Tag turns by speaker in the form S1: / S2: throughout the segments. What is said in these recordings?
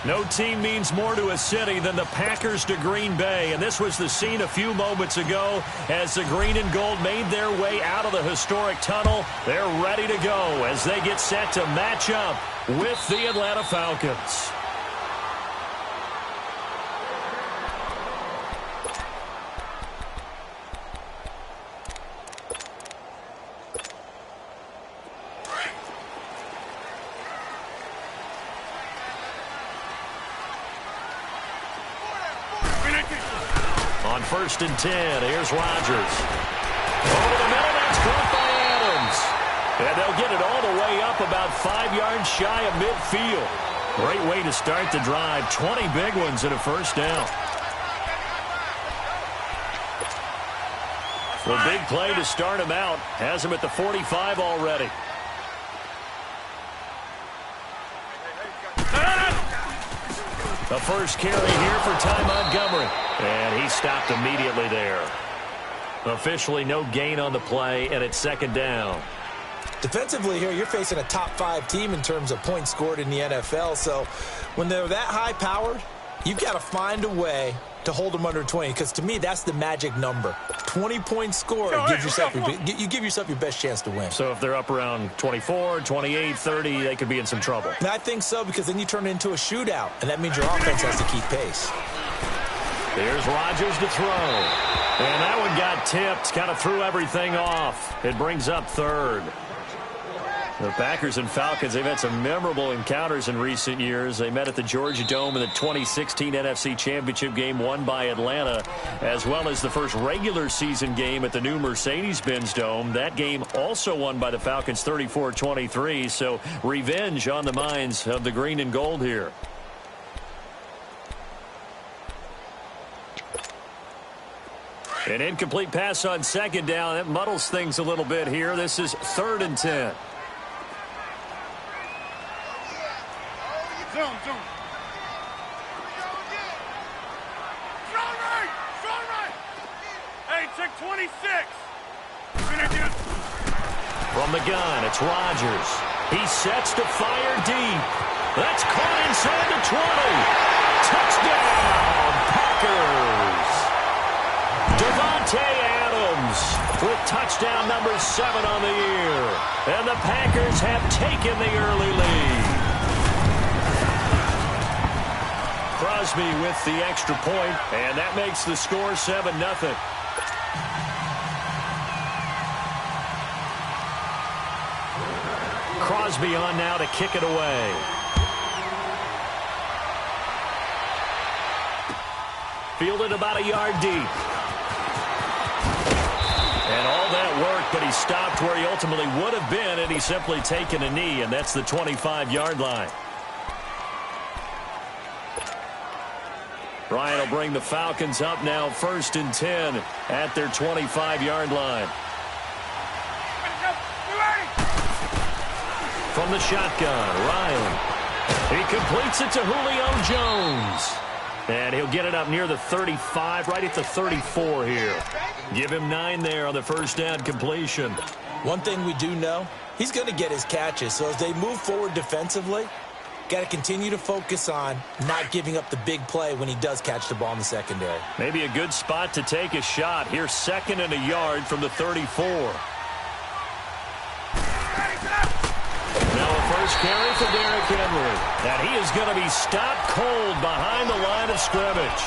S1: No team means more to a city than the Packers to Green Bay, and this was the scene a few moments ago as the green and gold made their way out of the historic tunnel. They're ready to go as they get set to match up with the Atlanta Falcons. On 1st and 10, here's Rodgers. Over the middle, that's caught by Adams. And they'll get it all the way up about 5 yards shy of midfield. Great way to start the drive. 20 big ones and a first down. A big play to start him out. Has him at the 45 already. The first carry here for Ty Montgomery. And he stopped immediately there. Officially no gain on the play, and it's 2nd down.
S2: Defensively here, you're facing a top 5 team in terms of points scored in the NFL. So when they're that high-powered, you've got to find a way to hold them under 20. Because to me, that's the magic number. 20 points scored, you give yourself your best chance to win.
S1: So if they're up around 24, 28, 30, they could be in some trouble.
S2: And I think so, because then you turn it into a shootout, and that means your offense has to keep pace.
S1: Here's Rodgers to throw. And that one got tipped, kind of threw everything off. It brings up 3rd. The Packers and Falcons, they've had some memorable encounters in recent years. They met at the Georgia Dome in the 2016 NFC Championship game won by Atlanta, as well as the first regular season game at the new Mercedes-Benz Dome. That game also won by the Falcons 34-23, so revenge on the minds of the green and gold here. An incomplete pass on 2nd down. That muddles things a little bit here. This is 3rd and 10.
S3: Zone. Strong right. Hey, check 26.
S1: From the gun, it's Rodgers. He sets to fire deep. That's caught inside the 20. Touchdown, Packers. Davante Adams with touchdown number 7 on the year. And the Packers have taken the early lead. Crosby with the extra point, and that makes the score 7-0. Crosby on now to kick it away. Fielded about a yard deep. And all that work, but he stopped where he ultimately would have been, and he's simply taken a knee, and that's the 25-yard line. Ryan will bring the Falcons up now 1st and 10 at their 25-yard line. From the shotgun, Ryan. He completes it to Julio Jones. And he'll get it up near the 35, right at the 34 here. Give him 9 there on the first down completion.
S2: One thing we do know, he's going to get his catches. So as they move forward defensively, got to continue to focus on not giving up the big play when he does catch the ball in the secondary.
S1: Maybe a good spot to take a shot. Here's 2nd and a yard from the 34. Now a first carry for Derrick Henry. And he is going to be stopped cold behind the line of scrimmage.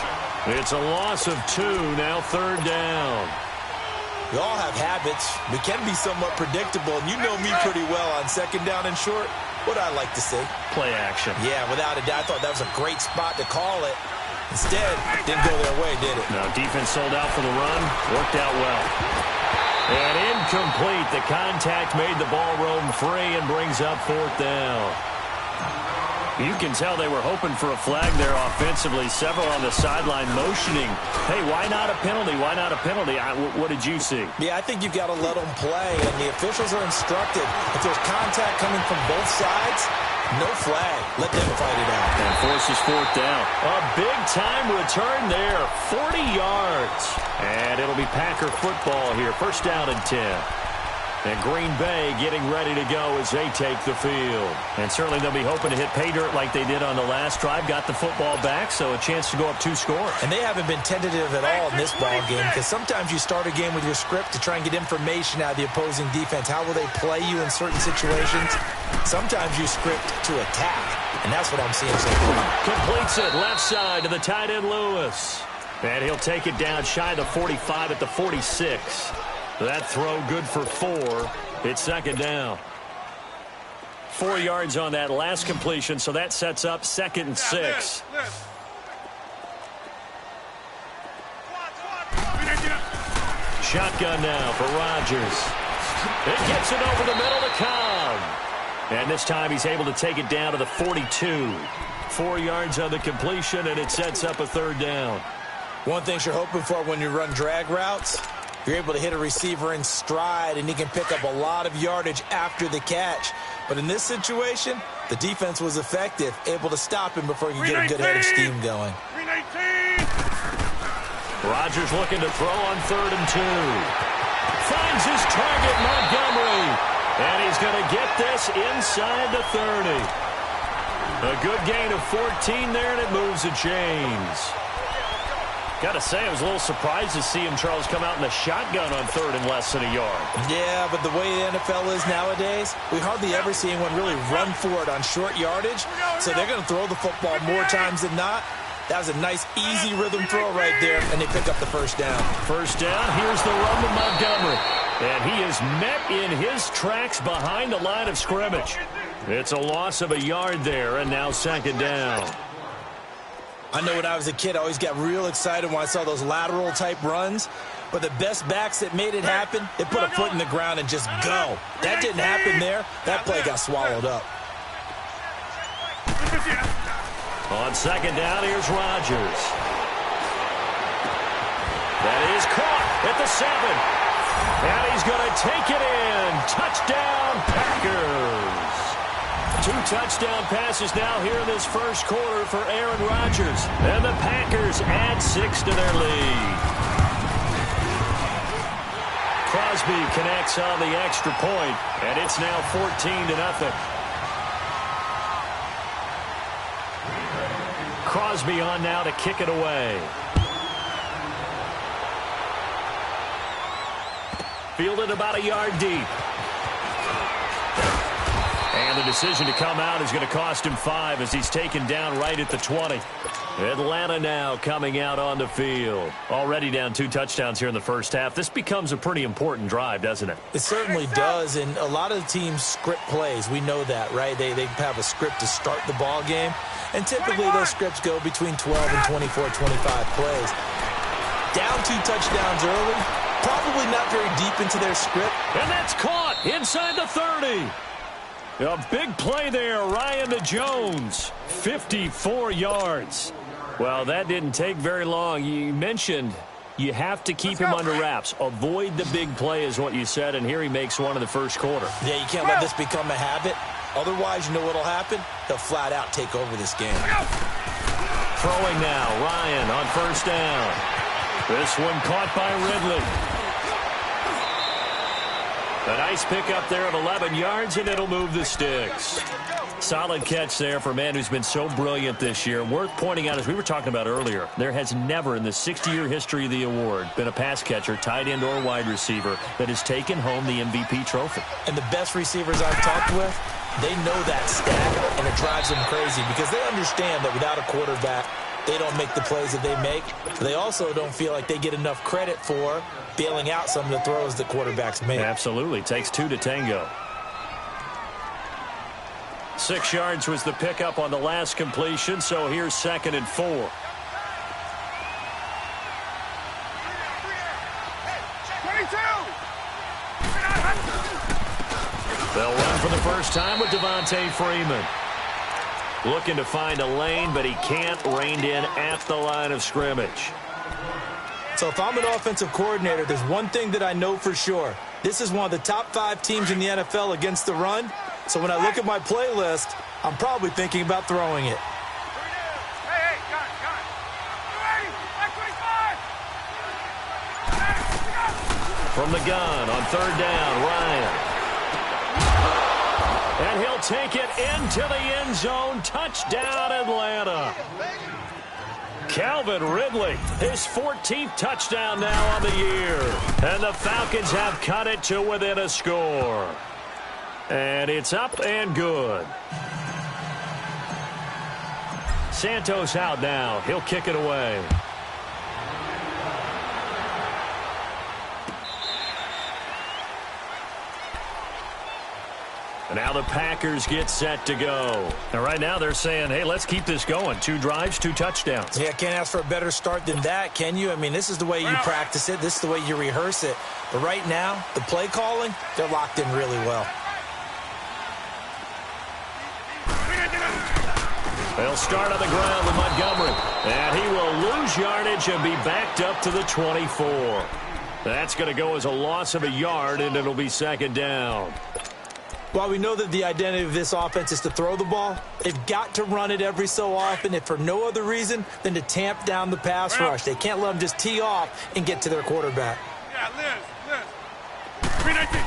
S1: It's a loss of 2, now 3rd down.
S2: We all have habits. We can be somewhat predictable, and you know me pretty well on 2nd down and short. What I like to see.
S1: Play action.
S2: Yeah, without a doubt. I thought that was a great spot to call it. Instead, didn't go their way, did it?
S1: No, defense sold out for the run. Worked out well. And incomplete. The contact made the ball roam free and brings up 4th down. You can tell they were hoping for a flag there offensively. Several on the sideline motioning. Hey, why not a penalty? Why not a penalty? What did you see?
S2: Yeah, I think you've got to let them play, and the officials are instructed. If there's contact coming from both sides, no flag. Let them fight it out.
S1: And forces 4th down. A big-time return there. 40 yards. And it'll be Packer football here. First down and 10. And Green Bay getting ready to go as they take the field. And certainly they'll be hoping to hit pay dirt like they did on the last drive. Got the football back, so a chance to go up 2 scores.
S2: And they haven't been tentative at all in this ball game, because sometimes you start a game with your script to try and get information out of the opposing defense. How will they play you in certain situations? Sometimes you script to attack, and that's what I'm seeing so far.
S1: Completes it left side to the tight end Lewis. And he'll take it down shy of the 45 at the 46. That throw good for 4. It's second down. 4 yards on that last completion, so that sets up 2nd and 6. Shotgun now for Rodgers. It gets it over the middle to Cobb. And this time he's able to take it down to the 42. 4 yards on the completion, and it sets up a 3rd down.
S2: One thing you're hoping for when you run drag routes, you're able to hit a receiver in stride, and he can pick up a lot of yardage after the catch. But in this situation, the defense was effective, able to stop him before he could get a good head of steam going.
S1: Rodgers looking to throw on 3rd and 2. Finds his target, Montgomery. And he's going to get this inside the 30. A good gain of 14 there, and it moves the chains. Got to say, I was a little surprised to see him, Charles, come out in the shotgun on 3rd and less than a yard.
S2: Yeah, but the way the NFL is nowadays, we hardly ever see anyone really run for it on short yardage. So they're going to throw the football more times than not. That was a nice, easy rhythm throw right there, and they pick up the 1st down.
S1: 1st down, here's the run to Montgomery. And he is met in his tracks behind the line of scrimmage. It's a loss of a yard there, and now 2nd down.
S2: I know when I was a kid, I always got real excited when I saw those lateral-type runs. But the best backs that made it happen, they put a foot in the ground and just go. That didn't happen there. That play got swallowed up.
S1: On 2nd down, here's Rodgers. That is caught at the 7. And he's going to take it in. Touchdown, Packers. 2 touchdown passes now here in this 1st quarter for Aaron Rodgers. And the Packers add 6 to their lead. Crosby connects on the extra point, and it's now 14-0. Crosby on now to kick it away. Fielded about a yard deep. And the decision to come out is going to cost him 5 as he's taken down right at the 20. Atlanta now coming out on the field. Already down 2 touchdowns here in the 1st half. This becomes a pretty important drive, doesn't it?
S2: It certainly does, and a lot of the teams script plays. We know that, right? They have a script to start the ball game, and typically those scripts go between 12 and 24, 25 plays. Down 2 touchdowns early, probably not very deep into their script.
S1: And that's caught inside the 30. A big play there, Ryan to Jones, 54 yards. Well, that didn't take very long. You mentioned you have to keep him under wraps. Avoid the big play is what you said, and here he makes one in the 1st quarter.
S2: Yeah, you can't let this become a habit. Otherwise, you know what will happen? They'll flat out take over this game.
S1: Throwing now, Ryan on 1st down. This one caught by Ridley. A nice pickup there of 11 yards, and it'll move the sticks. Solid catch there for a man who's been so brilliant this year. Worth pointing out, as we were talking about earlier, there has never in the 60-year history of the award been a pass catcher, tight end, or wide receiver that has taken home the MVP trophy.
S2: And the best receivers I've talked with, they know that stat, and it drives them crazy because they understand that without a quarterback, they don't make the plays that they make. But they also don't feel like they get enough credit for bailing out some of the throws that quarterbacks make.
S1: Absolutely. Takes 2 to tango. 6 yards was the pickup on the last completion, so here's 2nd and 4. They'll run for the first time with Devontae Freeman. Looking to find a lane, but he can't. Reined in at the line of scrimmage.
S2: So if I'm an offensive coordinator, there's one thing that I know for sure. This is one of the top 5 teams in the NFL against the run. So when I look at my playlist, I'm probably thinking about throwing it.
S1: From the gun on third down, Ryan. And he'll take it into the end zone. Touchdown, Atlanta. Calvin Ridley, his 14th touchdown now on the year. And the Falcons have cut it to within a score. And it's up and good. Santos out now. He'll kick it away. And now the Packers get set to go. And right now they're saying, hey, let's keep this going. 2 drives, 2 touchdowns.
S2: Yeah, can't ask for a better start than that, can you? I mean, this is the way you practice it. This is the way you rehearse it. But right now, the play calling, they're locked in really well.
S1: They'll start on the ground with Montgomery. And he will lose yardage and be backed up to the 24. That's going to go as a loss of a yard, and it'll be second down.
S2: While we know that the identity of this offense is to throw the ball, they've got to run it every so often, if for no other reason than to tamp down the pass rush. They can't let them just tee off and get to their quarterback.
S3: Yeah, Liz. 319.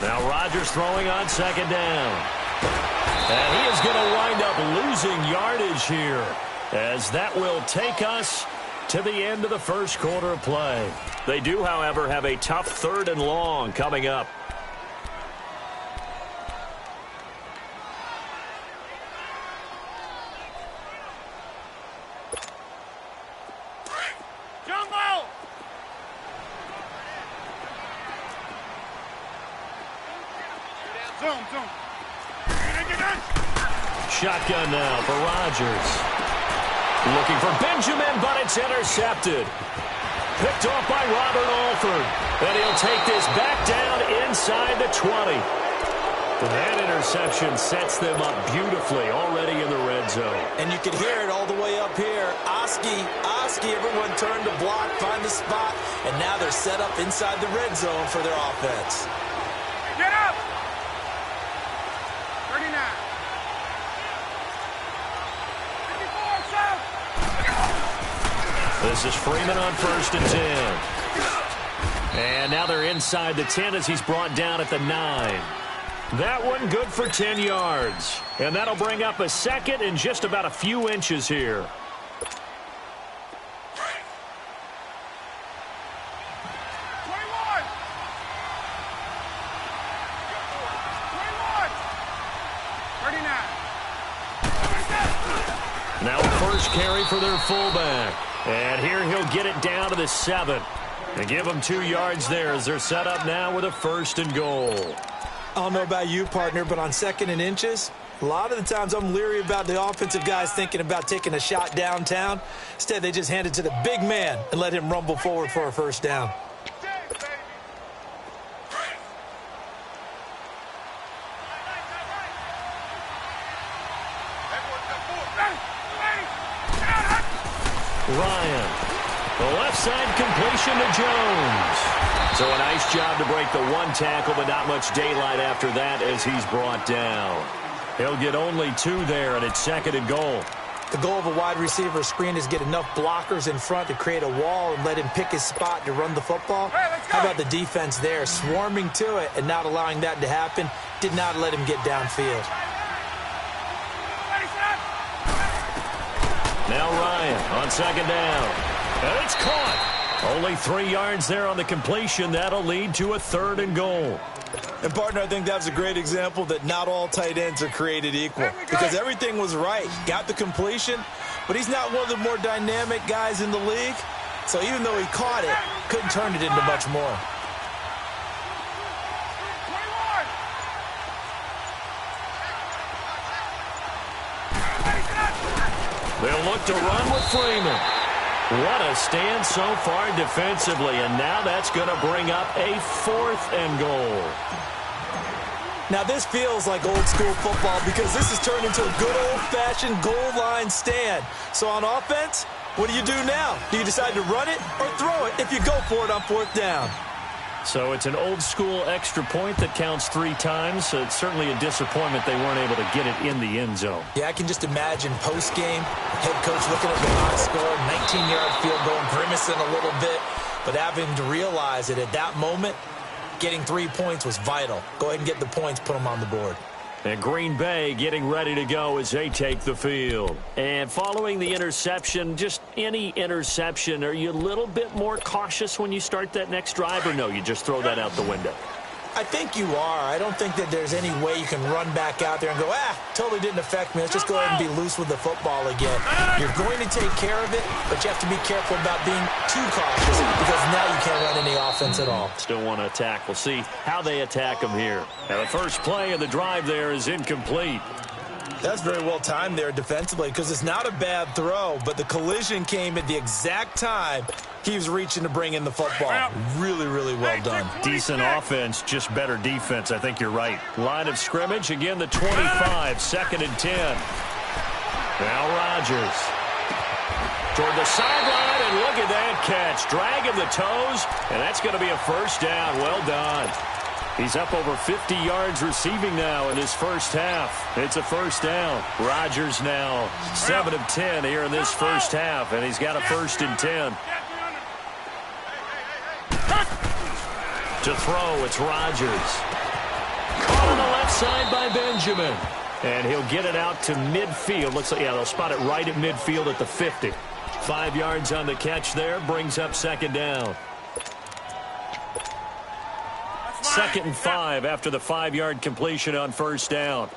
S1: Now Rodgers throwing on second down. And he is going to wind up losing yardage here, as that will take us to the end of the first quarter of play. They do, however, have a tough 3rd and long coming up. Shotgun now for Rodgers. Looking for Benjamin, but it's intercepted. Picked off by Robert Alford. And he'll take this back down inside the 20. That interception sets them up beautifully already in the red zone.
S2: And you can hear it all the way up here. Oski, everyone turned to block, find the spot, and now they're set up inside the red zone for their offense.
S3: Get up! 39.
S1: This is Freeman on 1st and 10. And now they're inside the 10 as he's brought down at the 9. That one good for 10 yards. And that'll bring up a second and just about a few inches here. Now first carry for their fullback. And here he'll get it down to the 7. And give them 2 yards there as they're set up now with a 1st and goal.
S2: I don't know about you, partner, but on 2nd and inches, a lot of the times I'm leery about the offensive guys thinking about taking a shot downtown. Instead, they just hand it to the big man and let him rumble forward for a 1st down.
S1: Ryan, the left side completion to Jones. So a nice job to break the 1 tackle, but not much daylight after that as he's brought down. He'll get only 2 there, and it's 2nd and goal.
S2: The goal of a wide receiver screen is get enough blockers in front to create a wall and let him pick his spot to run the football. How about the defense there, swarming to it and not allowing that to happen? Did not let him get downfield.
S1: Now Ryan on 2nd down. And it's caught. Only 3 yards there on the completion. That'll lead to a 3rd and goal.
S2: And, partner, I think that's a great example that not all tight ends are created equal. Because everything was right. Got the completion, but he's not one of the more dynamic guys in the league. So even though he caught it, couldn't turn it into much more.
S1: They'll look to run with Freeman. What a stand so far defensively, and now that's going to bring up a 4th and goal.
S2: Now this feels like old school football because this has turned into a good old-fashioned goal line stand. So on offense, what do you do now? Do you decide to run it or throw it if you go for it on 4th down?
S1: So it's an old-school extra point that counts 3 times. So it's certainly a disappointment they weren't able to get it in the end zone.
S2: Yeah, I can just imagine post-game, head coach looking at the box score, 19-yard field goal, grimacing a little bit. but having to realize that at that moment, getting 3 points was vital. Go ahead and get the points, put them on the board.
S1: And Green Bay getting ready to go as they take the field. And following the interception, just any interception, are you a little bit more cautious when you start that next drive, or no, you just throw that out the window?
S2: I think you are. I don't think that there's any way you can run back out there and go, totally didn't affect me. Let's just go ahead and be loose with the football again. You're going to take care of it, but you have to be careful about being too cautious because now you can't run any offense at all.
S1: Still want to attack. We'll see how they attack them here. Now, the first play of the drive there is incomplete.
S2: That's very well timed there defensively because it's not a bad throw, but the collision came at the exact time he was reaching to bring in the football. Really, really well done.
S1: Decent offense, just better defense. I think you're right. Line of scrimmage, again, the 25, 2nd and 10. Now Rodgers. Toward the sideline, and look at that catch. Dragging the toes, and that's going to be a first down. Well done. He's up over 50 yards receiving now in his first half. It's a first down. Rodgers now 7 of 10 here in this first half, and he's got a 1st and 10. To throw, it's Rodgers. Caught on the left side by Benjamin. And he'll get it out to midfield. Looks like, they'll spot it right at midfield at the 50. 5 yards on the catch there, brings up 2nd down. 2nd and 5 after the 5-yard completion on 1st down.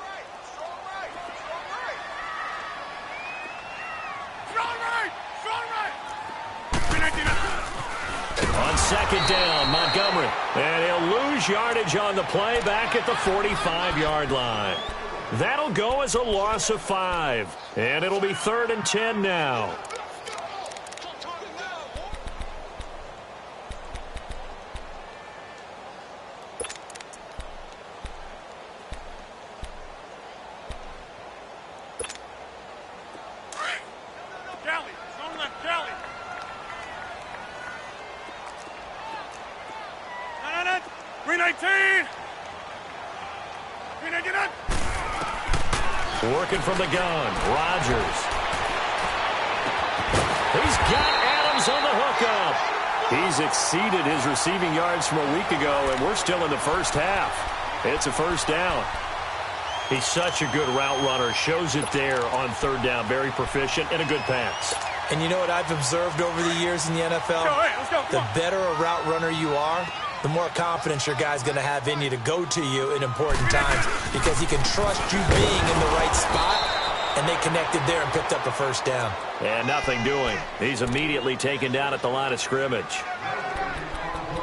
S1: On 2nd down, Montgomery. And he'll lose yardage on the play back at the 45-yard line. That'll go as a loss of 5. And it'll be 3rd and 10 now. Working from the gun, Rodgers. He's got Adams on the hookup. He's exceeded his receiving yards from a week ago, and we're still in the first half. It's a first down. He's such a good route runner. Shows it there on 3rd down. Very proficient and a good pass.
S2: And you know what I've observed over the years in the NFL?
S3: Let's go.
S2: The better a route runner you are, the more confidence your guy's going to have in you to go to you in important times because he can trust you being in the right spot, and they connected there and picked up the first down.
S1: And nothing doing. He's immediately taken down at the line of scrimmage.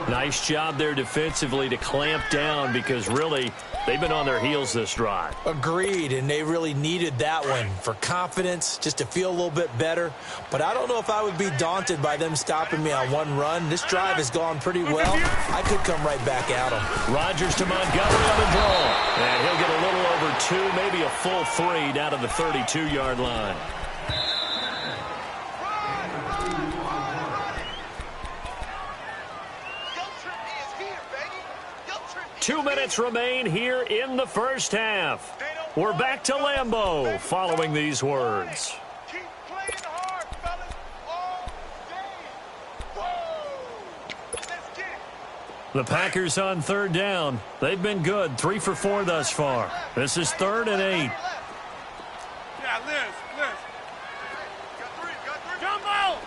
S1: Nice job there defensively to clamp down because really they've been on their heels this drive.
S2: Agreed, and they really needed that one for confidence, just to feel a little bit better. But I don't know if I would be daunted by them stopping me on one run. This drive has gone pretty well. I could come right back at them.
S1: Rodgers to Montgomery on the draw. And he'll get a little over 2, maybe a full 3 down to the 32-yard line. Two minutes remain here in the first half. We're back to Lambeau following these words.
S3: Keep playing hard, fellas. All game. Let's get it.
S1: The Packers on 3rd down. They've been good, 3 for 4 thus far. This is 3rd and 8.
S3: Yeah, Liz. Got three. Jumbo!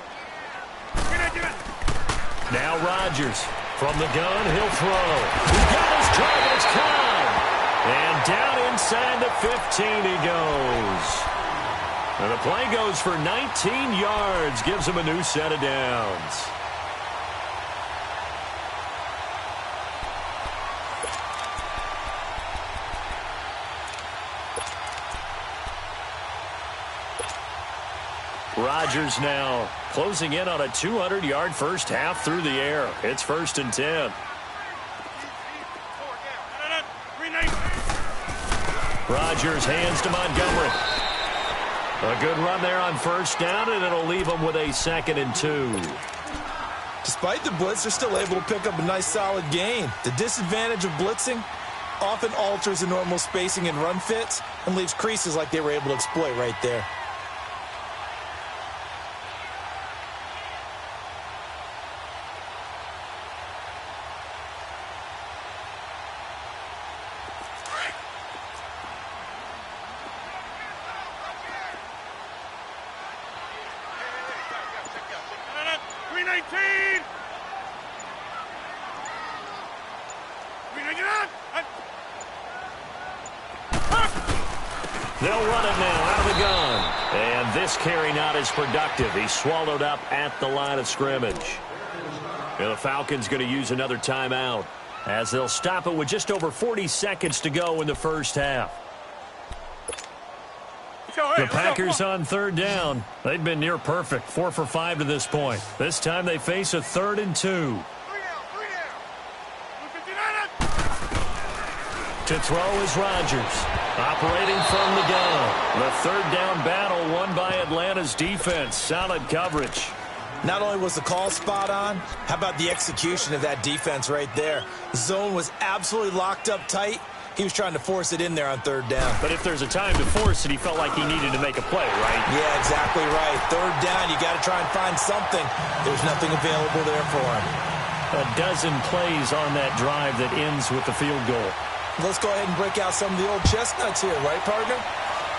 S3: Get it.
S1: Now Rodgers. From the gun, he'll throw. He's got his targets caught. And down inside the 15 he goes. And the play goes for 19 yards. Gives him a new set of downs. Rodgers now closing in on a 200-yard first half through the air. It's 1st and 10. Rodgers hands to Montgomery. A good run there on 1st down, and it'll leave them with a 2nd and 2.
S2: Despite the blitz, they're still able to pick up a nice solid gain. The disadvantage of blitzing often alters the normal spacing and run fits and leaves creases like they were able to exploit right there.
S1: They'll run it now out of the gun. And this carry not as productive. He's swallowed up at the line of scrimmage. And the Falcons going to use another timeout as they'll stop it with just over 40 seconds to go in the first half. The Packers on third down. They've been near perfect, 4 for 5 to this point. This time they face a 3rd and 2. To throw is Rodgers, operating from the gun. The third down battle won by Atlanta's defense. Solid coverage.
S2: Not only was the call spot on, how about the execution of that defense right there? The zone was absolutely locked up tight. He was trying to force it in there on third down.
S1: But if there's a time to force it, he felt like he needed to make a play, right?
S2: Yeah, exactly right. Third down, you got to try and find something. There's nothing available there for him.
S1: A dozen plays on that drive that ends with the field goal.
S2: Let's go ahead and break out some of the old chestnuts here, right, partner?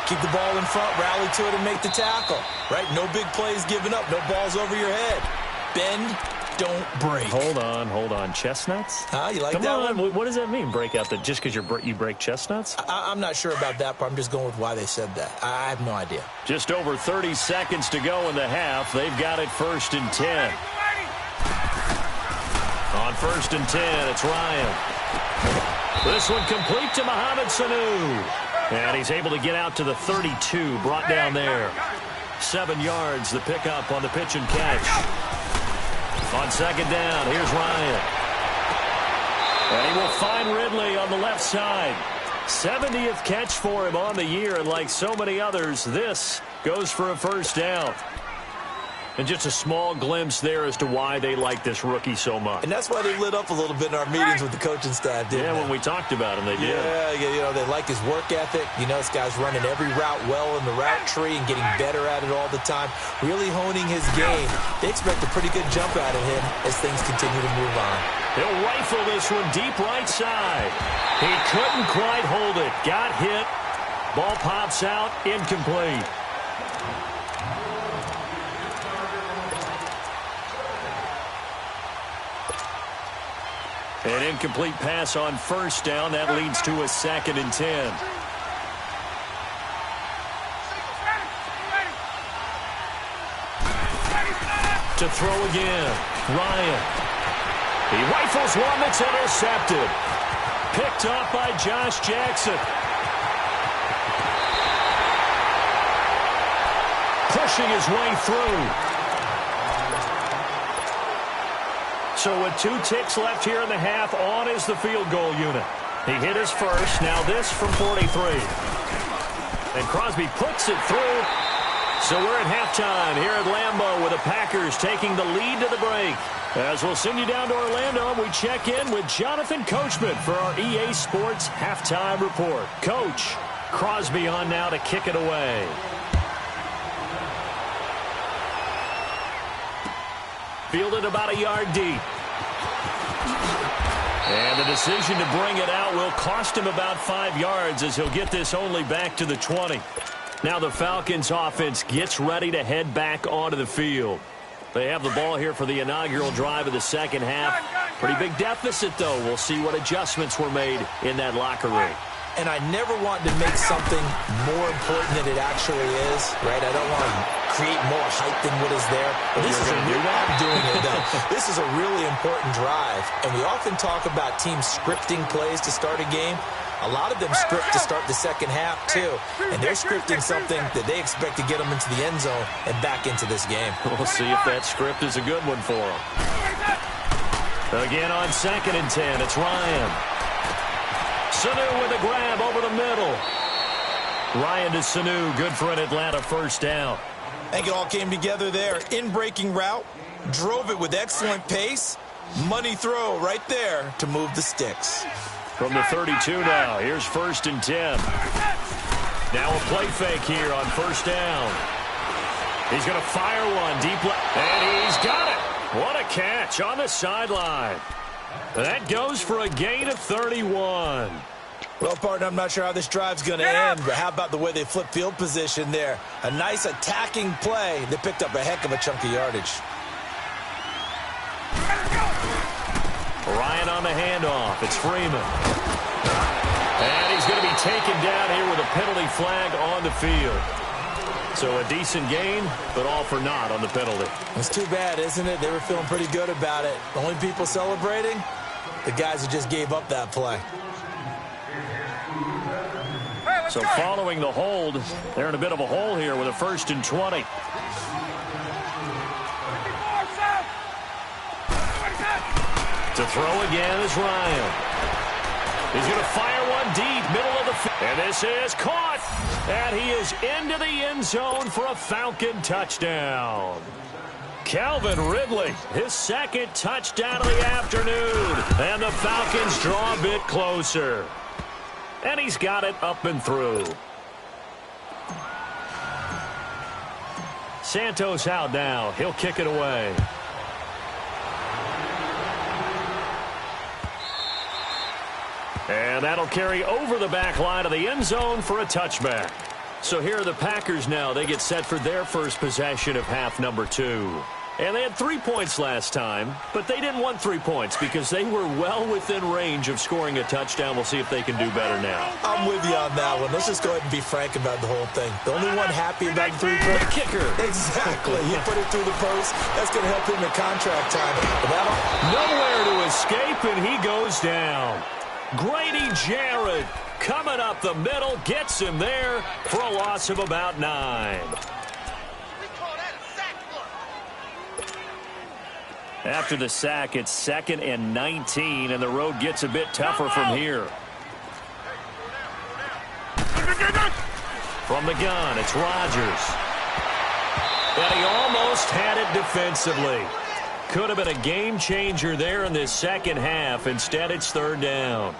S2: Keep the ball in front, rally to it, and make the tackle, right? No big plays given up, no balls over your head. Bend, don't break.
S1: Hold on. Chestnuts?
S2: Huh? You like
S1: Come
S2: that
S1: on.
S2: one?
S1: What does that mean, break out? That just because you break chestnuts?
S2: I'm not sure about that part. I'm just going with why they said that. I have no idea.
S1: Just over 30 seconds to go in the half. They've got it 1st and 10. On 1st and 10, it's Ryan. This one complete to Mohamed Sanu. And he's able to get out to the 32, brought down there. 7 yards, the pickup on the pitch and catch. On 2nd down, here's Ryan. And he will find Ridley on the left side. 70th catch for him on the year, and like so many others, this goes for a 1st down. And just a small glimpse there as to why they like this rookie so much.
S2: And that's why they lit up a little bit in our meetings with the coaching staff, didn't they?
S1: When we talked about him, they did.
S2: Yeah, they like his work ethic. This guy's running every route well in the route tree and getting better at it all the time, really honing his game. They expect a pretty good jump out of him as things continue to move on.
S1: He'll rifle this one deep right side. He couldn't quite hold it. Got hit. Ball pops out, incomplete. An incomplete pass on 1st down. That leads to a 2nd and 10. To throw again. Ryan. He rifles one that's intercepted. Picked up by Josh Jackson. Pushing his way through. So with 2 ticks left here in the half, on is the field goal unit. He hit his first. Now this from 43. And Crosby puts it through. So we're at halftime here at Lambeau with the Packers taking the lead to the break. As we'll send you down to Orlando, we check in with Jonathan Coachman for our EA Sports Halftime Report. Coach, Crosby on now to kick it away. Fielded about a yard deep. And the decision to bring it out will cost him about 5 yards as he'll get this only back to the 20. Now the Falcons offense gets ready to head back onto the field. They have the ball here for the inaugural drive of the second half. Pretty big deficit, though. We'll see what adjustments were made in that locker room.
S2: And I never want to make something more important than it actually is, right? I don't want to create more hype than what is there. But this is I'm doing it, though. This is a really important drive. And we often talk about teams scripting plays to start a game. A lot of them script to start the second half, too. And they're scripting something that they expect to get them into the end zone and back into this game.
S1: We'll see if that script is a good one for them. Again on 2nd and 10, it's Ryan. Sanu with a grab over the middle. Ryan to Sanu, good for an Atlanta 1st down.
S2: I think it all came together there. In-breaking route, drove it with excellent pace. Money throw right there to move the sticks.
S1: From the 32 now, here's 1st and 10. Now a play fake here on 1st down. He's going to fire one deep left, and he's got it. What a catch on the sideline. That goes for a gain of 31.
S2: Well, partner, I'm not sure how this drive's going to end, but how about the way they flip field position there? A nice attacking play. They picked up a heck of a chunk of yardage. Ryan
S1: on the handoff. It's Freeman. And he's going to be taken down here with a penalty flag on the field. So a decent gain, but all for naught on the penalty.
S2: It's too bad, isn't it? They were feeling pretty good about it. The only people celebrating, the guys who just gave up that play.
S1: So following the hold, they're in a bit of a hole here with a 1st and 20. To throw again is Ryan. He's going to fire one deep, middle of the field. And this is caught. And he is into the end zone for a Falcon touchdown. Calvin Ridley, his 2nd touchdown of the afternoon. And the Falcons draw a bit closer. And he's got it up and through. Santos out now. He'll kick it away. And that'll carry over the back line of the end zone for a touchback. So here are the Packers now. They get set for their first possession of half number 2. And they had 3 points last time, but they didn't want 3 points because they were well within range of scoring a touchdown. We'll see if they can do better now.
S2: I'm with you on that one. Let's just go ahead and be frank about the whole thing. The only one happy about the 3 points.
S1: The kicker.
S2: Exactly. He put it through the post. That's going to help him in contract time.
S1: Nowhere to escape, and he goes down. Grady Jarrett coming up the middle, gets him there for a loss of about 9. After the sack, it's 2nd and 19, and the road gets a bit tougher from here. From the gun, it's Rodgers. And he almost had it defensively. Could have been a game changer there in this second half. Instead, it's 3rd down.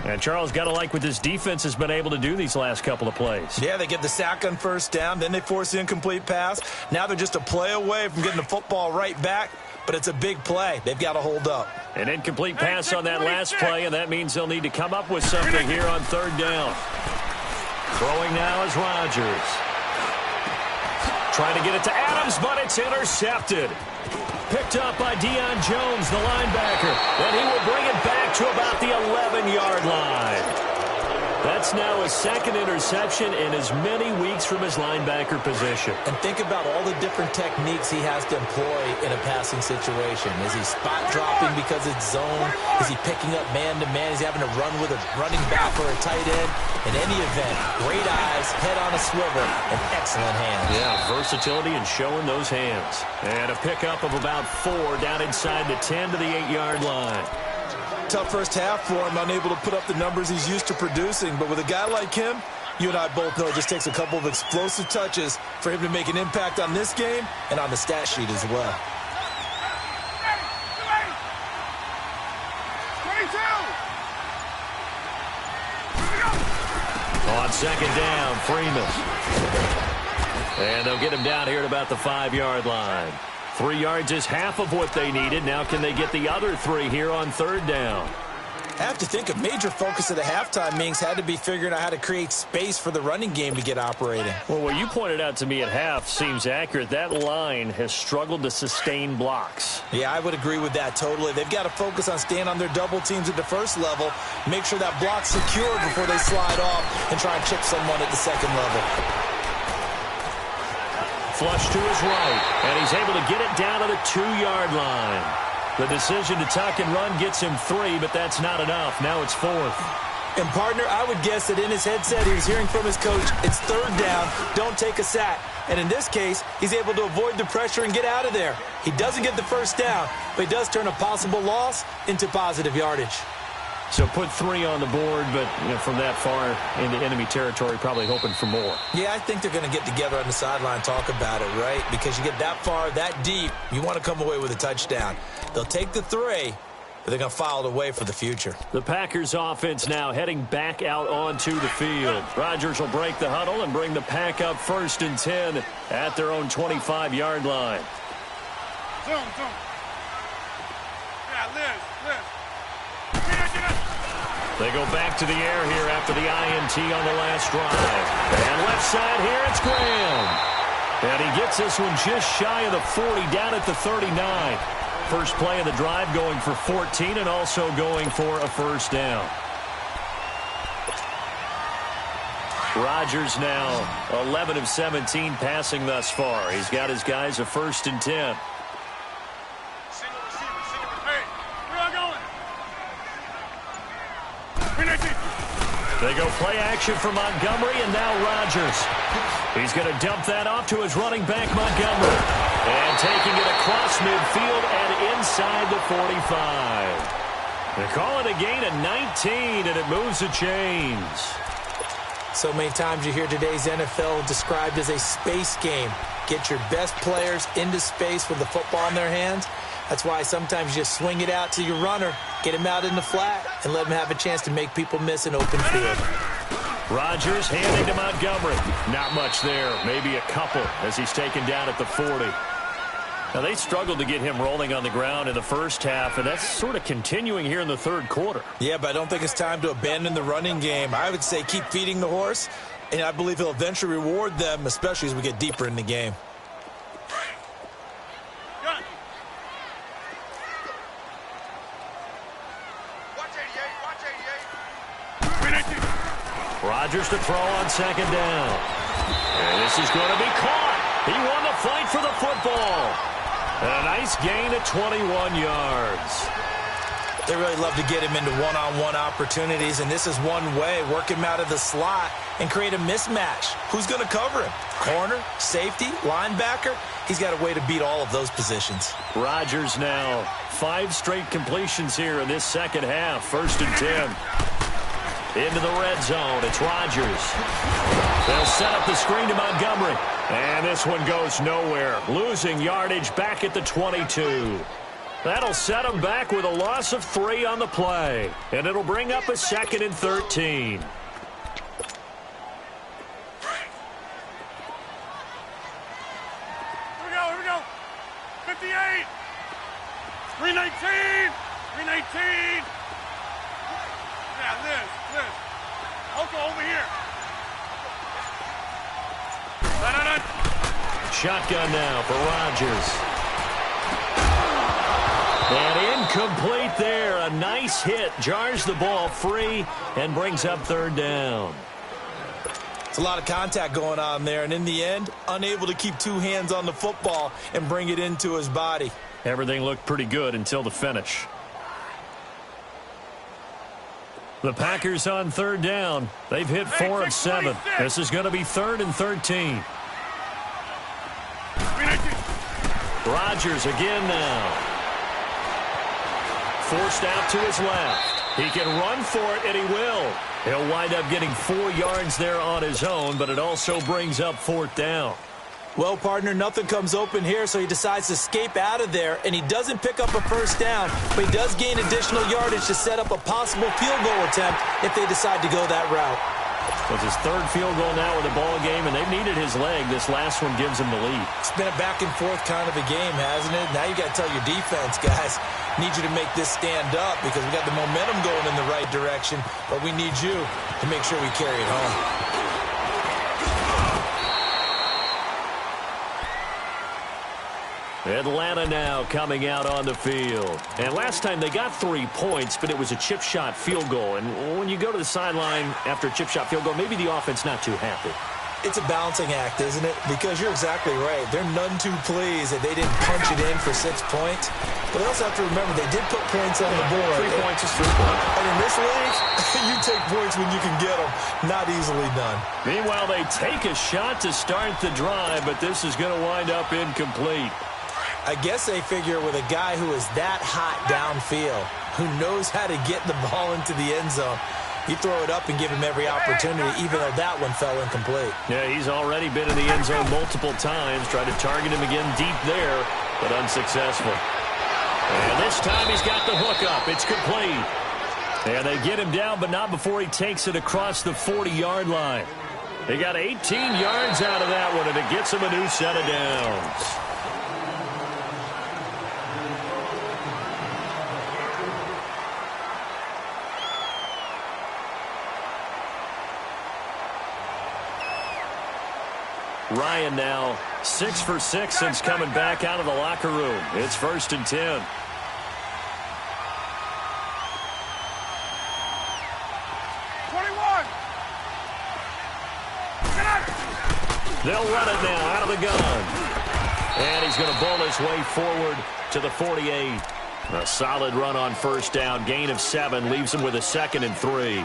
S1: And Charles, got to like what this defense has been able to do these last couple of plays.
S2: Yeah, they get the sack on 1st down. Then they force the incomplete pass. Now they're just a play away from getting the football right back. But it's a big play. They've got to hold up.
S1: An incomplete pass on that last play, and that means they'll need to come up with something here on 3rd down. Throwing now is Rodgers. Trying to get it to Adams, but it's intercepted. Picked up by Deion Jones, the linebacker. And he will bring it back to about the 11-yard line. That's now his 2nd interception in as many weeks from his linebacker position.
S2: And think about all the different techniques he has to employ in a passing situation. Is he spot dropping because it's zone? Is he picking up man-to-man? Is he having to run with a running back or a tight end? In any event, great eyes, head on a swivel, and excellent hands.
S1: Yeah, versatility and showing those hands. And a pickup of about 4 down inside the 10 to the 8-yard line.
S2: Tough first half for him, unable to put up the numbers he's used to producing. But with a guy like him, you and I both know it just takes a couple of explosive touches for him to make an impact on this game and on the stat sheet as well.
S3: 22.
S1: On 2nd down, Freeman. And they'll get him down here at about the 5-yard line. 3 yards is half of what they needed. Now can they get the other 3 here on 3rd down?
S2: I have to think a major focus of the halftime meetings had to be figuring out how to create space for the running game to get operating.
S1: Well, what you pointed out to me at half seems accurate. That line has struggled to sustain blocks.
S2: Yeah, I would agree with that totally. They've got to focus on staying on their double teams at the first level, make sure that block's secured before they slide off and try and chip someone at the second level.
S1: Flush to his right, and he's able to get it down to the 2-yard line. The decision to tuck and run gets him 3, but that's not enough. Now it's 4th.
S2: And, partner, I would guess that in his headset he was hearing from his coach, it's 3rd down, don't take a sack. And in this case, he's able to avoid the pressure and get out of there. He doesn't get the 1st down, but he does turn a possible loss into positive yardage.
S1: So put 3 on the board, but from that far into enemy territory, probably hoping for more.
S2: Yeah, I think they're going to get together on the sideline, talk about it, right? Because you get that far, that deep, you want to come away with a touchdown. They'll take the 3, but they're going to file it away for the future.
S1: The Packers offense now heading back out onto the field. Rodgers will break the huddle and bring the pack up 1st and 10 at their own 25-yard line.
S3: Zoom. Yeah, Liz.
S1: They go back to the air here after the INT on the last drive. And left side here, it's Graham. And he gets this one just shy of the 40, down at the 39. First play of the drive going for 14 and also going for a 1st down. Rodgers now 11 of 17 passing thus far. He's got his guys a 1st and 10. They go play action for Montgomery, and now Rodgers. He's going to dump that off to his running back, Montgomery. And taking it across midfield and inside the 45. They call it a gain of 19, and it moves the chains.
S2: So many times you hear today's NFL described as a space game. Get your best players into space with the football in their hands. That's why sometimes you just swing it out to your runner, get him out in the flat, and let him have a chance to make people miss an open field.
S1: Rodgers handing to Montgomery. Not much there, maybe a couple as he's taken down at the 40. Now, they struggled to get him rolling on the ground in the first half, and that's sort of continuing here in the third quarter.
S2: Yeah, but I don't think it's time to abandon the running game. I would say keep feeding the horse, and I believe he'll eventually reward them, especially as we get deeper in the game.
S1: Rodgers to throw on 2nd down. And this is going to be caught. He won the fight for the football. A nice gain of 21 yards.
S2: They really love to get him into one-on-one opportunities, and this is one way. Work him out of the slot and create a mismatch. Who's going to cover him? Corner, safety, linebacker? He's got a way to beat all of those positions.
S1: Rodgers now 5 straight completions here in this second half. 1st and 10. Into the red zone. It's Rodgers. They'll set up the screen to Montgomery. And this one goes nowhere. Losing yardage back at the 22. That'll set them back with a loss of 3 on the play. And it'll bring up a 2nd and 13.
S3: Here we go. 58. 319. 319. Yeah, Liz. Okay, over here.
S1: Shotgun now for Rodgers. And incomplete there. A nice hit. Jars the ball free and brings up 3rd down.
S2: It's a lot of contact going on there, and in the end, unable to keep 2 hands on the football and bring it into his body.
S1: Everything looked pretty good until the finish. The Packers on 3rd down. They've hit 4 of 7. This is going to be 3rd and 13. Rodgers again now. Forced out to his left. He can run for it, and he will. He'll wind up getting 4 yards there on his own, but it also brings up 4th down.
S2: Well, partner, nothing comes open here, so he decides to escape out of there, and he doesn't pick up a 1st down, but he does gain additional yardage to set up a possible field goal attempt if they decide to go that route.
S1: It's his 3rd field goal now in the ball game, and they've needed his leg. This last one gives him the lead.
S2: It's been a back-and-forth kind of a game, hasn't it? Now you got to tell your defense, guys, need you to make this stand up because we got the momentum going in the right direction, but we need you to make sure we carry it home.
S1: Atlanta now coming out on the field. And last time they got 3 points, but it was a chip shot field goal. And when you go to the sideline after a chip shot field goal, maybe the offense not too happy.
S2: It's a balancing act, isn't it? Because you're exactly right. They're none too pleased that they didn't punch it in for 6 points. But they also have to remember they did put points on the board.
S1: 3 points is 3 points.
S2: And in this league, you take points when you can get them. Not easily done.
S1: Meanwhile, they take a shot to start the drive, but this is going to wind up incomplete.
S2: I guess they figure with a guy who is that hot downfield, who knows how to get the ball into the end zone, you throw it up and give him every opportunity, even though that one fell incomplete.
S1: Yeah, he's already been in the end zone multiple times, tried to target him again deep there, but unsuccessful. And this time he's got the hook up. It's complete. And they get him down, but not before he takes it across the 40-yard line. They got 18 yards out of that one, and it gets him a new set of downs. Ryan now 6 for 6 since coming back out of the locker room. It's 1st and 10. They'll run it now out of the gun. And he's going to bowl his way forward to the 48. A solid run on first down. Gain of 7 leaves him with a 2nd and 3.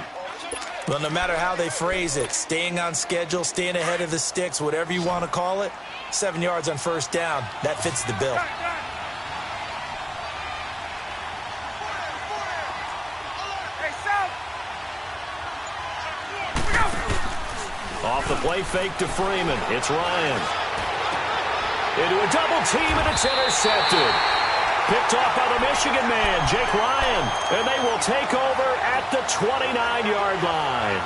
S2: Well, no matter how they phrase it, staying on schedule, staying ahead of the sticks, whatever you want to call it, 7 yards on first down, that fits the bill.
S1: Off the play fake to Freeman. It's Ryan. Into a double team, and it's intercepted. Picked off by the Michigan man, Jake Ryan. And they will take over at the 29-yard line.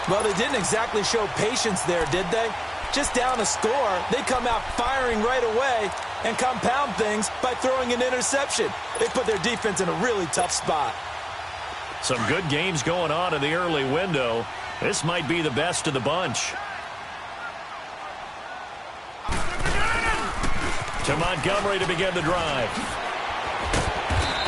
S2: Well, they didn't exactly show patience there, did they? Just down a score, they come out firing right away and compound things by throwing an interception. They put their defense in a really tough spot.
S1: Some good games going on in the early window. This might be the best of the bunch. To Montgomery to begin the drive.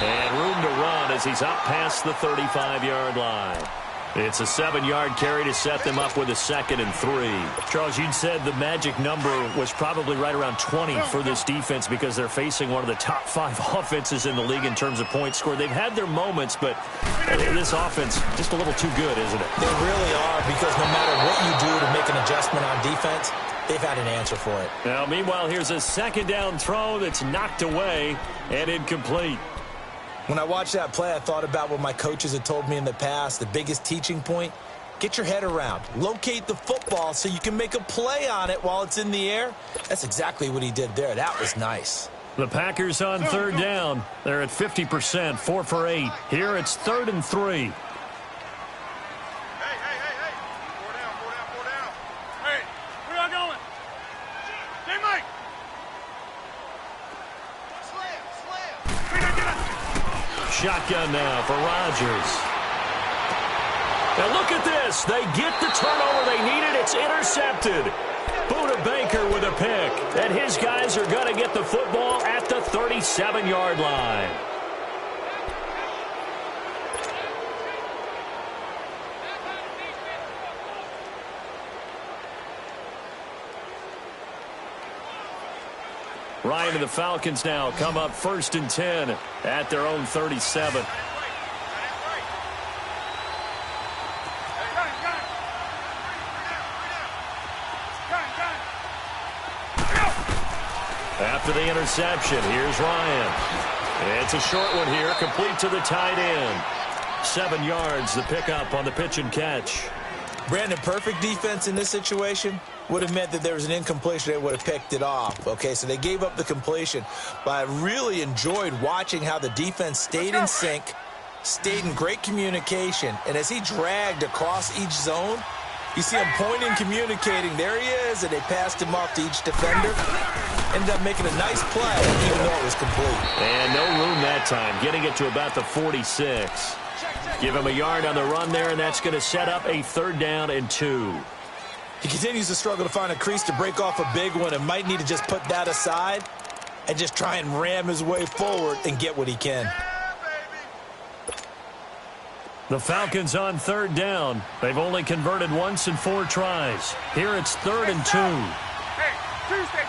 S1: And room to run as he's up past the 35-yard line. It's a 7-yard carry to set them up with a 2nd and 3. Charles, you said the magic number was probably right around 20 for this defense because they're facing one of the top 5 offenses in the league in terms of points scored. They've had their moments, but this offense just a little too good, isn't it?
S2: They really are, because no matter what you do to make an adjustment on defense, they've had an answer for it.
S1: Now, meanwhile, here's a 2nd down throw that's knocked away and incomplete.
S2: When I watched that play, I thought about what my coaches had told me in the past. The biggest teaching point, get your head around. Locate the football so you can make a play on it while it's in the air. That's exactly what he did there. That was nice.
S1: The Packers on 3rd down. They're at 50%, 4 for 8. Here it's 3rd and 3. Shotgun now for Rodgers. And look at this. They get the turnover they needed. It's intercepted. Buda Baker with a pick. And his guys are going to get the football at the 37-yard line. Ryan and the Falcons now come up 1st and 10 at their own 37. After the interception, here's Ryan. It's a short one here, complete to the tight end. 7 yards, the pickup on the pitch and catch.
S2: Brandon, perfect defense in this situation would have meant that there was an incompletion. They would have picked it off. Okay, so they gave up the completion. But I really enjoyed watching how the defense stayed in sync, stayed in great communication, and as he dragged across each zone, you see him pointing, communicating. There he is, and they passed him off to each defender. Ended up making a nice play, even though it was complete.
S1: And no room that time, getting it to about the 46. Give him a yard on the run there, and that's going to set up a 3rd down and 2.
S2: He continues to struggle to find a crease to break off a big one and might need to just put that aside and just try and ram his way forward and get what he can.
S1: The Falcons on 3rd down. They've only converted once in 4 tries. Here it's 3rd and 2.
S3: Hey, Tuesday.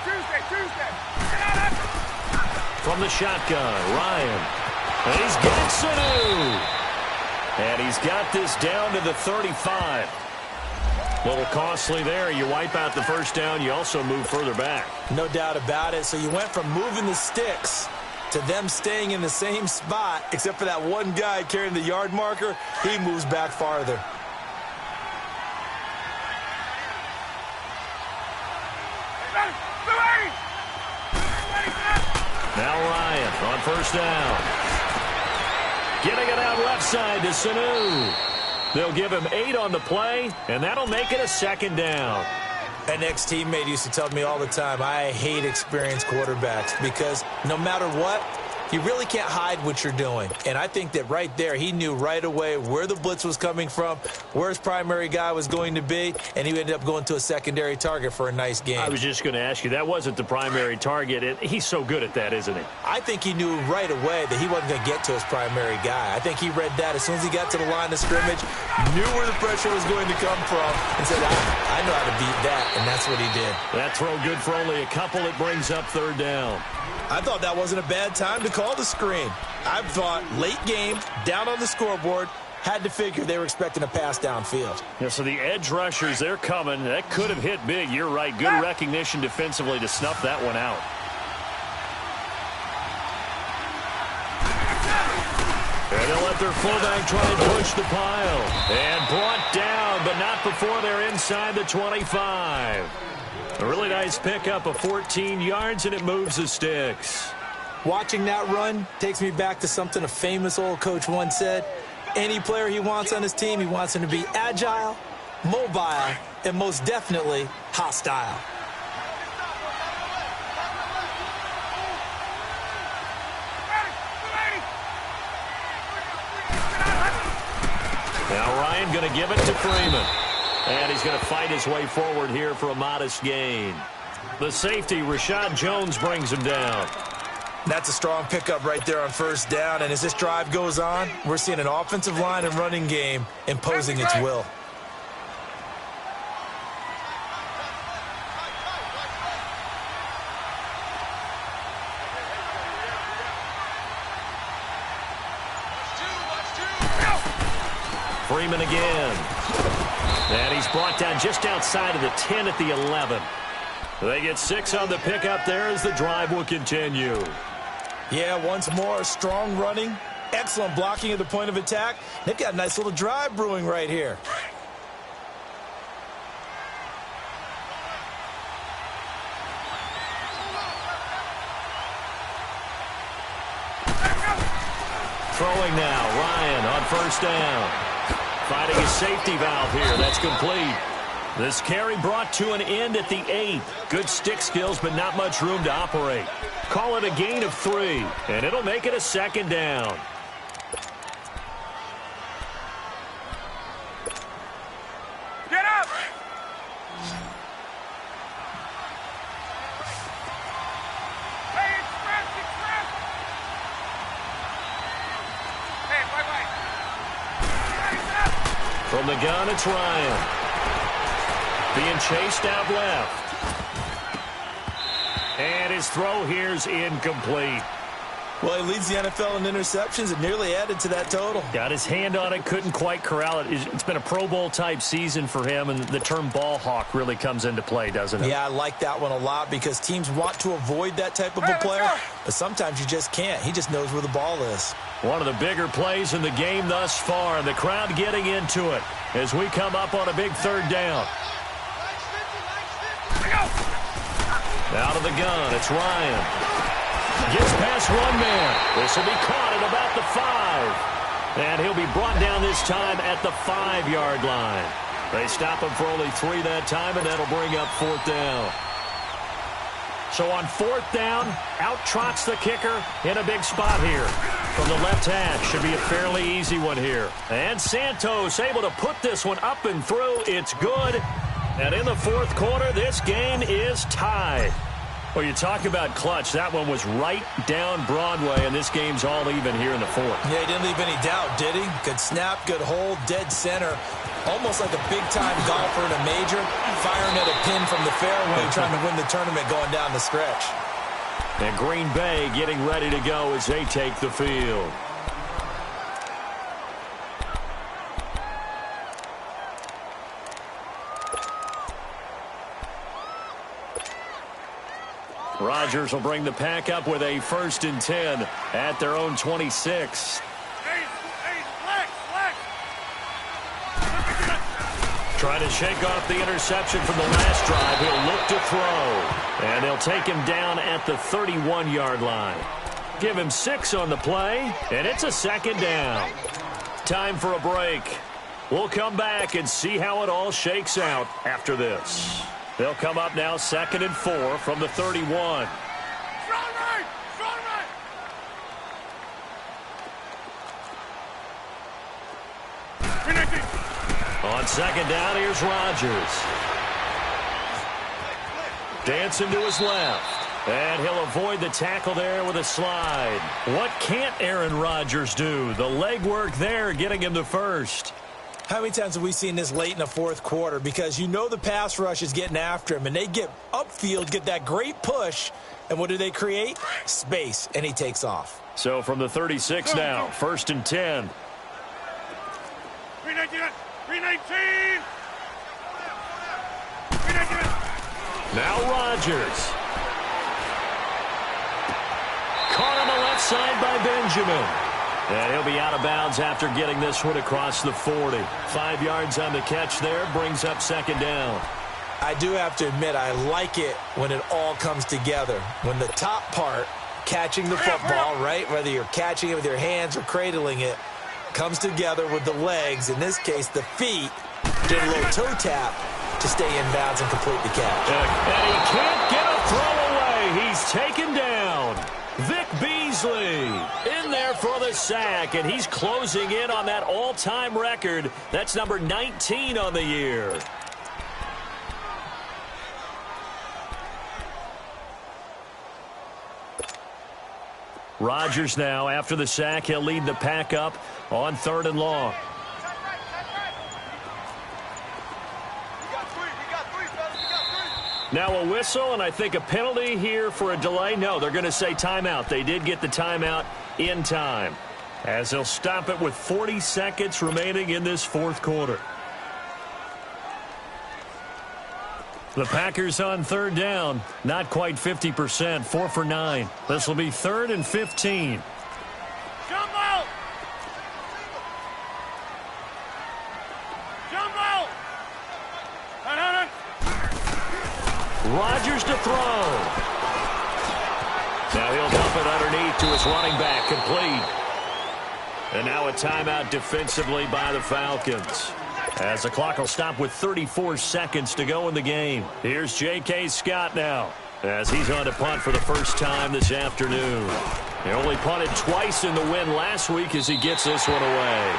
S1: From the shotgun, Ryan. And he's getting Sanu. And he's got this down to the 35. A little costly there. You wipe out the first down. You also move further back.
S2: No doubt about it. So you went from moving the sticks to them staying in the same spot, except for that one guy carrying the yard marker. He moves back farther.
S1: Now Ryan on first down. Getting it out left side to Sanu. They'll give him 8 on the play, and that'll make it a 2nd down.
S2: An ex-teammate used to tell me all the time, I hate experienced quarterbacks because no matter what, you really can't hide what you're doing. And I think that right there, he knew right away where the blitz was coming from, where his primary guy was going to be, and he ended up going to a secondary target for a nice game.
S1: I was just going to ask you, that wasn't the primary target. He's so good at that, isn't he?
S2: I think he knew right away that he wasn't going to get to his primary guy. I think he read that as soon as he got to the line of scrimmage, knew where the pressure was going to come from, and said, I know how to beat that, and that's what he did.
S1: That throw good for only a couple. It brings up third down.
S2: I thought that wasn't a bad time to call the screen. I thought late game, down on the scoreboard, had to figure they were expecting a pass downfield.
S1: Yeah, so the edge rushers, they're coming. That could have hit big. You're right. Good recognition defensively to snuff that one out. And they'll let their fullback try and push the pile. And brought down, but not before they're inside the 25. A really nice pickup of 14 yards, and it moves the sticks.
S2: Watching that run takes me back to something a famous old coach once said. Any player he wants on his team, he wants him to be agile, mobile, and most definitely hostile.
S1: Now Ryan going to give it to Freeman. And he's going to fight his way forward here for a modest gain. The safety, Rashad Jones, brings him down.
S2: That's a strong pickup right there on first down. And as this drive goes on, we're seeing an offensive line and running game imposing its will.
S1: Freeman again. And he's brought down just outside of the 10 at the 11. They get 6 on the pickup there as the drive will continue.
S2: Yeah, once more, strong running, excellent blocking at the point of attack. They've got a nice little drive brewing right here.
S1: Throwing now, Ryan on first down. Finding a safety valve here. That's complete. This carry brought to an end at the 8. Good stick skills, but not much room to operate. Call it a gain of 3, and it'll make it a second down.
S3: Get up! Hey, it's trapped, it's trapped! Hey, bye-bye.
S1: From the gun, it's Ryan. Being chased out left. And his throw here's incomplete.
S2: Well, he leads the NFL in interceptions and nearly added to that total.
S1: Got his hand on it, couldn't quite corral it. It's been a Pro Bowl-type season for him, and the term ball hawk really comes into play, doesn't it?
S2: Yeah, I like that one a lot because teams want to avoid that type of a player, but sometimes you just can't. He just knows where the ball is.
S1: One of the bigger plays in the game thus far, and the crowd getting into it as we come up on a big third down. Out of the gun, it's Ryan. Gets past one man. This will be caught at about the 5. And he'll be brought down this time at the 5-yard line. They stop him for only 3 that time, and that'll bring up 4th down. So on 4th down, out trots the kicker in a big spot here. From the left hash, should be a fairly easy one here. And Santos able to put this one up and through. It's good. And in the 4th quarter, this game is tied. Well, you talk about clutch. That one was right down Broadway, and this game's all even here in the 4th.
S2: Yeah, he didn't leave any doubt, did he? Good snap, good hold, dead center. Almost like a big-time golfer in a major, firing at a pin from the fairway, trying to win the tournament going down the stretch.
S1: And Green Bay getting ready to go as they take the field. Rodgers will bring the pack up with a 1st and 10 at their own 26.
S3: Hey, flex!
S1: Trying to shake off the interception from the last drive. He'll look to throw. And they'll take him down at the 31-yard line. Give him 6 on the play, and it's a 2nd down. Time for a break. We'll come back and see how it all shakes out after this. They'll come up now 2nd and 4 from the 31.
S3: Strong right! Strong right!
S1: On 2nd down, here's Rodgers. Dancing to his left. And he'll avoid the tackle there with a slide. What can't Aaron Rodgers do? The legwork there getting him the 1st.
S2: How many times have we seen this late in the fourth quarter? Because you know the pass rush is getting after him, and they get upfield, get that great push, and what do they create? Space, and he takes off.
S1: So from the 36 now, 1st and 10.
S3: 319!
S1: Now Rodgers. Caught on the left side by Benjamin. And he'll be out of bounds after getting this one across the 40. 5 yards on the catch there, brings up 2nd down.
S2: I do have to admit, I like it when it all comes together. When the top part, catching the football, right, whether you're catching it with your hands or cradling it, comes together with the legs, in this case the feet, did a little toe tap to stay in bounds and complete the catch.
S1: And he can't get a throw away. He's taken down. Vic Beasley in there for the sack, and he's closing in on that all-time record. That's number 19 on the year. Rodgers now, after the sack, he'll lead the pack up on 3rd and long. Now a whistle, and I think a penalty here for a delay. No, they're going to say timeout. They did get the timeout in time, as they'll stop it with 40 seconds remaining in this fourth quarter. The Packers on 3rd down, not quite 50%, 4 for 9. This will be 3rd and 15.
S3: Jump out! Jump out!
S1: Rodgers to throw. Now he'll dump it underneath to his running back, complete. And now a timeout defensively by the Falcons, as the clock will stop with 34 seconds to go in the game. Here's J.K. Scott now, as he's on to punt for the first time this afternoon. He only punted twice in the win last week as he gets this one away.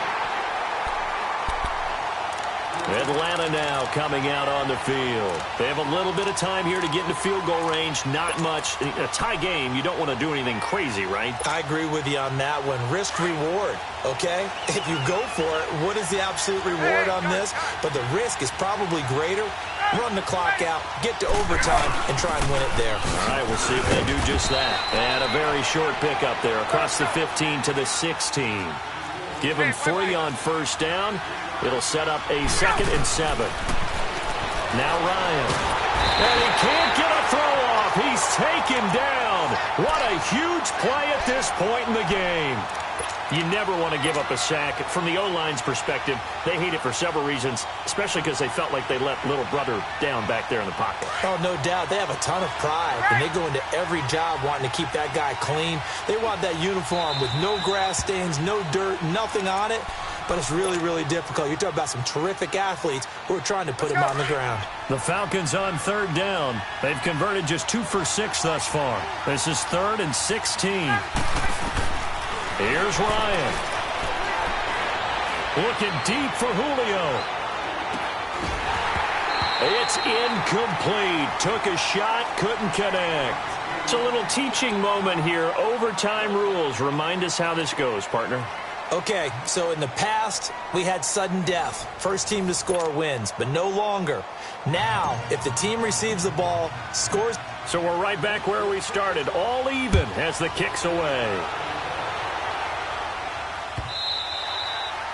S1: Atlanta now coming out on the field. They have a little bit of time here to get into field goal range. Not much. A tie game, you don't want to do anything crazy, right?
S2: I agree with you on that one. Risk reward, okay? If you go for it, what is the absolute reward on this? But the risk is probably greater. Run the clock out, get to overtime, and try and win it there.
S1: All right, we'll see if they do just that. And a very short pickup there across the 15 to the 16. Give him 3 on 1st down. It'll set up a 2nd and 7. Now Ryan. And he can't get a throw off. He's taken down. What a huge play at this point in the game. You never want to give up a sack. From the O-line's perspective, they hate it for several reasons, especially because they felt like they let little brother down back there in the pocket.
S2: Oh, no doubt. They have a ton of pride, and they go into every job wanting to keep that guy clean. They want that uniform with no grass stains, no dirt, nothing on it. But it's really, really difficult. You're talking about some terrific athletes who are trying to put him on the ground.
S1: The Falcons on 3rd down. They've converted just 2 for 6 thus far. This is 3rd and 16. Here's Ryan. Looking deep for Julio. It's incomplete. Took a shot, couldn't connect. It's a little teaching moment here. Overtime rules. Remind us how this goes, partner.
S2: Okay, so in the past, we had sudden death. First team to score wins, but no longer. Now, if the team receives the ball, scores.
S1: So we're right back where we started. All even as the kick's away.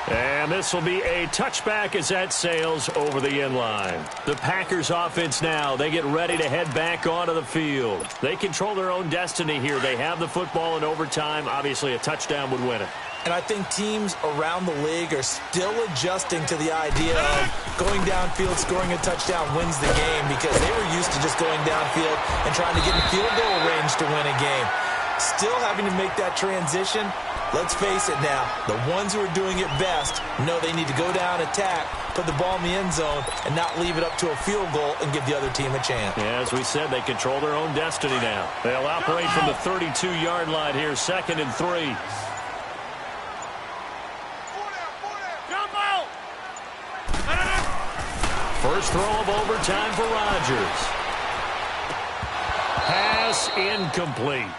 S1: And this will be a touchback as that sails over the end line. The Packers offense now, they get ready to head back onto the field. They control their own destiny here. They have the football in overtime. Obviously, a touchdown would win it.
S2: And I think teams around the league are still adjusting to the idea of going downfield, scoring a touchdown wins the game, because they were used to just going downfield and trying to get in field goal range to win a game. Still having to make that transition. Let's face it now, the ones who are doing it best know they need to go down, attack, put the ball in the end zone, and not leave it up to a field goal and give the other team a chance.
S1: Yeah, as we said, they control their own destiny now. They'll operate from the 32-yard line here, 2nd and 3. First throw of overtime for Rodgers. Pass incomplete.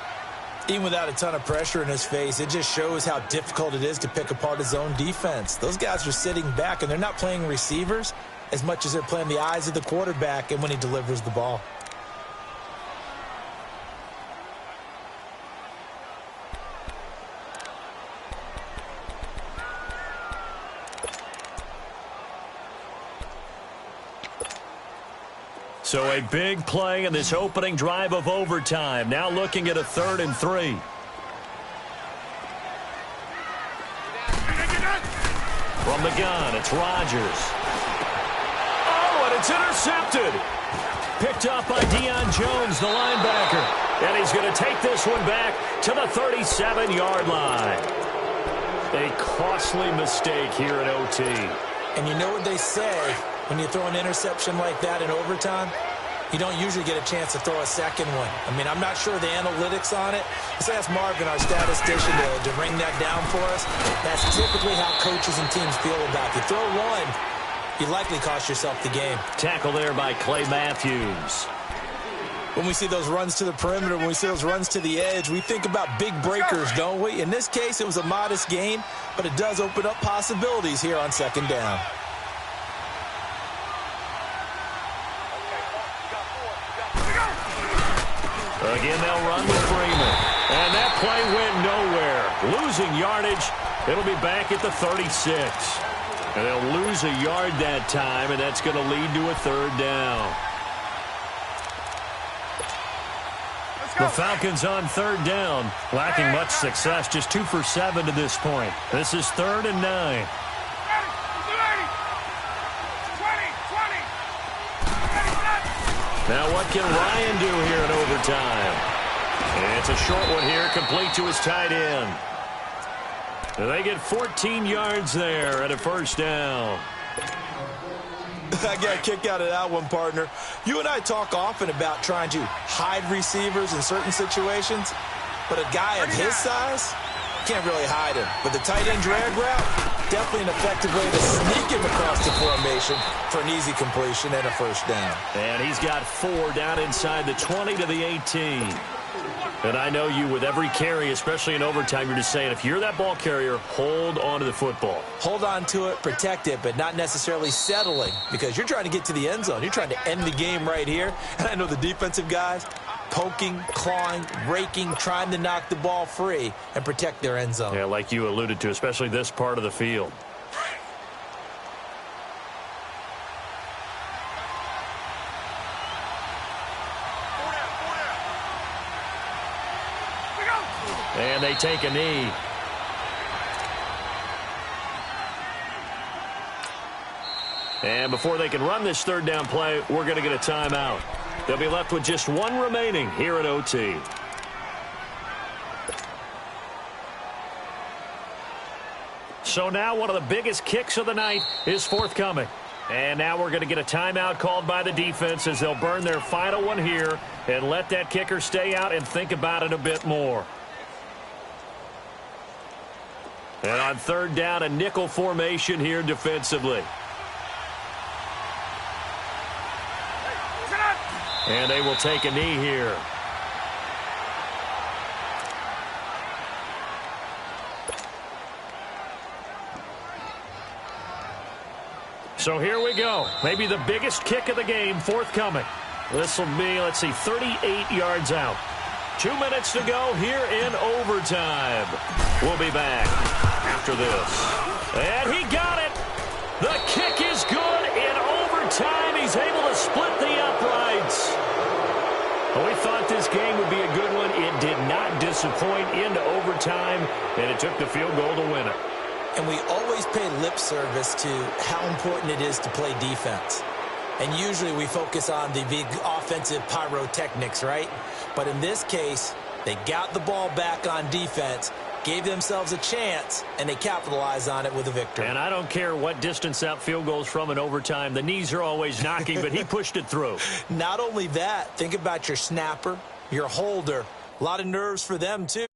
S2: Even without a ton of pressure in his face, it just shows how difficult it is to pick apart his own defense. Those guys are sitting back, and they're not playing receivers as much as they're playing the eyes of the quarterback and when he delivers the ball.
S1: So a big play in this opening drive of overtime. Now looking at a 3rd and 3. From the gun, it's Rodgers. Oh, and it's intercepted. Picked up by Deion Jones, the linebacker. And he's going to take this one back to the 37-yard line. A costly mistake here at OT.
S2: And you know what they say, when you throw an interception like that in overtime, you don't usually get a chance to throw a second one. I mean, I'm not sure the analytics on it. Let's ask Marvin, our statistician, to bring that down for us. That's typically how coaches and teams feel about it. You throw one, you likely cost yourself the game.
S1: Tackle there by Clay Matthews.
S2: When we see those runs to the perimeter, when we see those runs to the edge, we think about big breakers, don't we? In this case, it was a modest gain, but it does open up possibilities here on 2nd down.
S1: Again, they'll run with Freeman. And that play went nowhere. Losing yardage. It'll be back at the 36. And they'll lose a yard that time, and that's going to lead to a 3rd down. The Falcons on 3rd down. Lacking much success. Just 2 for 7 to this point. This is 3rd and 9. Now what can Ryan do here in overtime? And it's a short one here, complete to his tight end. And they get 14 yards there at a 1st down.
S2: I got a kick out of that one, partner. You and I talk often about trying to hide receivers in certain situations, but a guy of his size can't really hide him. But the tight end drag route, definitely an effective way to sneak him across the formation for an easy completion and a 1st down.
S1: And he's got 4 down inside the 20 to the 18. And I know you, with every carry, especially in overtime, you're just saying, if you're that ball carrier, hold on to the football.
S2: Hold on to it, protect it, but not necessarily settling, because you're trying to get to the end zone. You're trying to end the game right here. And I know the defensive guys poking, clawing, raking, trying to knock the ball free and protect their end zone.
S1: Yeah, like you alluded to, especially this part of the field. And they take a knee. And before they can run this 3rd down play, we're going to get a timeout. They'll be left with just 1 remaining here at OT. So now one of the biggest kicks of the night is forthcoming. And now we're going to get a timeout called by the defense as they'll burn their final one here and let that kicker stay out and think about it a bit more. And on 3rd down, a nickel formation here defensively. And they will take a knee here. So here we go. Maybe the biggest kick of the game forthcoming. This will be, let's see, 38 yards out. 2 minutes to go here in overtime. We'll be back after this. And he got it. The kick is good in overtime. He's able to split the uprights. Well, we thought this game would be a good one. It did not disappoint into overtime, and it took the field goal to win it.
S2: And we always pay lip service to how important it is to play defense. And usually we focus on the big offensive pyrotechnics, right? But in this case, they got the ball back on defense, gave themselves a chance, and they capitalized on it with a victory.
S1: And I don't care what distance that field goes from in overtime. The knees are always knocking, but he pushed it through.
S2: Not only that, think about your snapper, your holder. A lot of nerves for them, too.